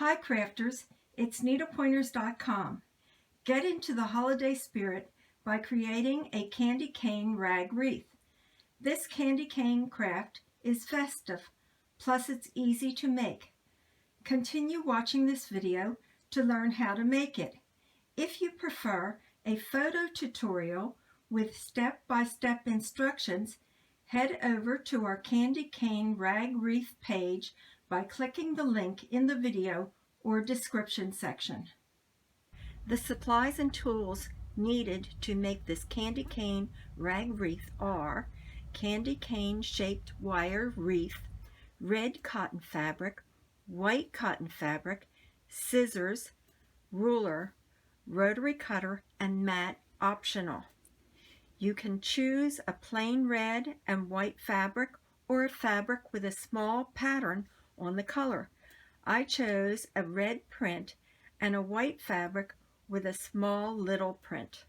Hi crafters, it's needlepointers.com. Get into the holiday spirit by creating a candy cane rag wreath. This candy cane craft is festive, plus it's easy to make. Continue watching this video to learn how to make it. If you prefer a photo tutorial with step-by-step instructions, head over to our candy cane rag wreath page by clicking the link in the video or description section. The supplies and tools needed to make this candy cane rag wreath are candy cane shaped wire wreath, red cotton fabric, white cotton fabric, scissors, ruler, rotary cutter, and mat optional. You can choose a plain red and white fabric or a fabric with a small pattern on the color. I chose a red print and a white fabric with a small little print.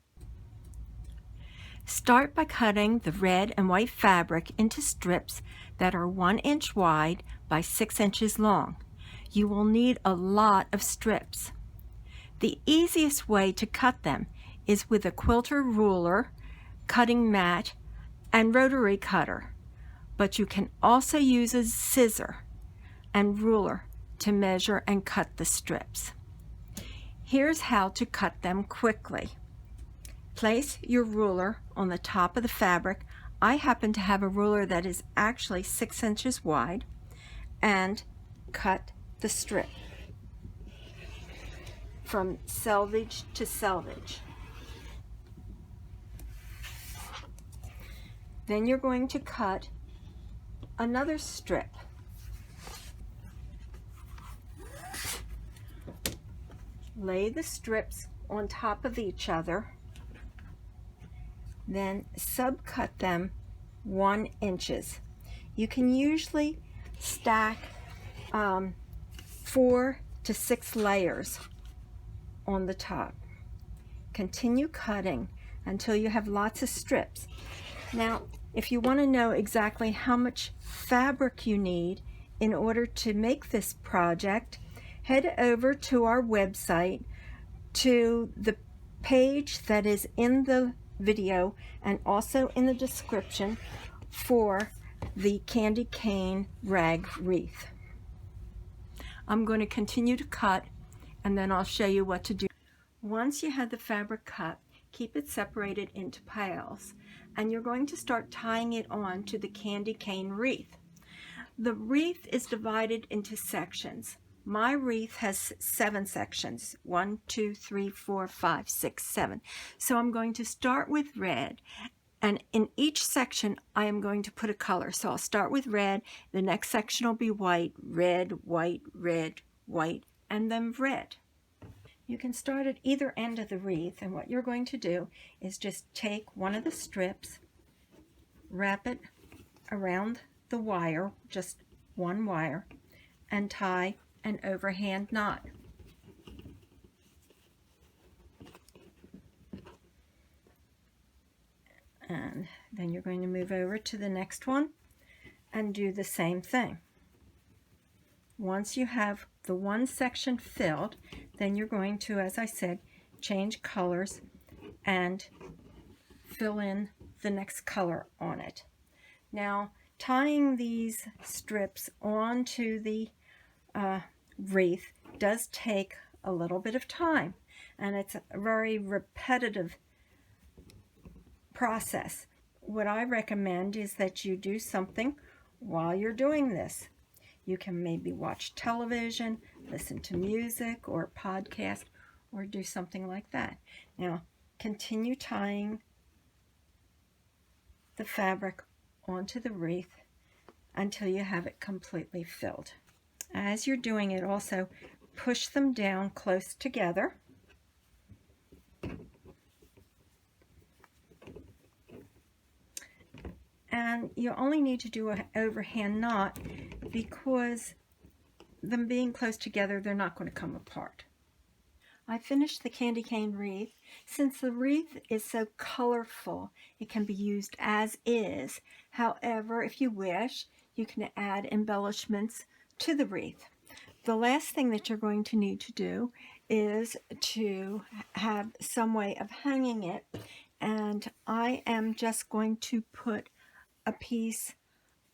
Start by cutting the red and white fabric into strips that are 1 inch wide by 6 inches long. You will need a lot of strips. The easiest way to cut them is with a quilter ruler, cutting mat, and rotary cutter, but you can also use a scissor and ruler to measure and cut the strips. Here's how to cut them quickly. Place your ruler on the top of the fabric. I happen to have a ruler that is actually 6 inches wide, and cut the strip from selvage to selvage. Then you're going to cut another strip. Lay the strips on top of each other, then subcut them 1 inch. You can usually stack 4 to 6 layers on the top. Continue cutting until you have lots of strips. Now, if you want to know exactly how much fabric you need in order to make this project, head over to our website, to the page that is in the video and also in the description for the candy cane rag wreath. I'm going to continue to cut, and then I'll show you what to do. Once you have the fabric cut, keep it separated into piles, and you're going to start tying it on to the candy cane wreath. The wreath is divided into sections. My wreath has 7 sections, 1, 2, 3, 4, 5, 6, 7. So I'm going to start with red, and in each section I am going to put a color. So I'll start with red, the next section will be white, red, white, and then red. You can start at either end of the wreath, and what you're going to do is just take one of the strips, wrap it around the wire, just one wire, and tie an overhand knot. And then you're going to move over to the next one and do the same thing. Once you have the one section filled, then you're going to, as I said, change colors and fill in the next color on it. Now, tying these strips onto the wreath does take a little bit of time, and it's a very repetitive process. What I recommend is that you do something while you're doing this. You can maybe watch television, listen to music or podcast, or do something like that. Now, continue tying the fabric onto the wreath until you have it completely filled. As you're doing it, also push them down close together. And you only need to do an overhand knot because them being close together, they're not going to come apart. I finished the candy cane wreath. Since the wreath is so colorful, it can be used as is. However, if you wish, you can add embellishments to the wreath. The last thing that you're going to need to do is to have some way of hanging it, and I am just going to put a piece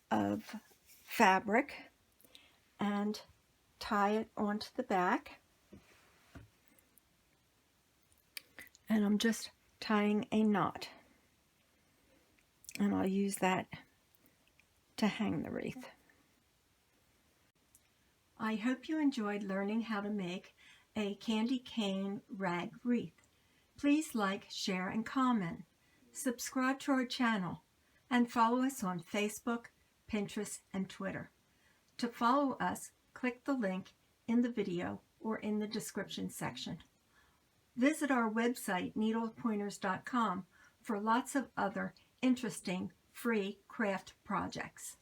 of fabric and tie it onto the back, and I'm just tying a knot, and I'll use that to hang the wreath. I hope you enjoyed learning how to make a candy cane rag wreath. Please like, share, and comment. Subscribe to our channel and follow us on Facebook, Pinterest, and Twitter. To follow us, click the link in the video or in the description section. Visit our website, needlepointers.com, for lots of other interesting free craft projects.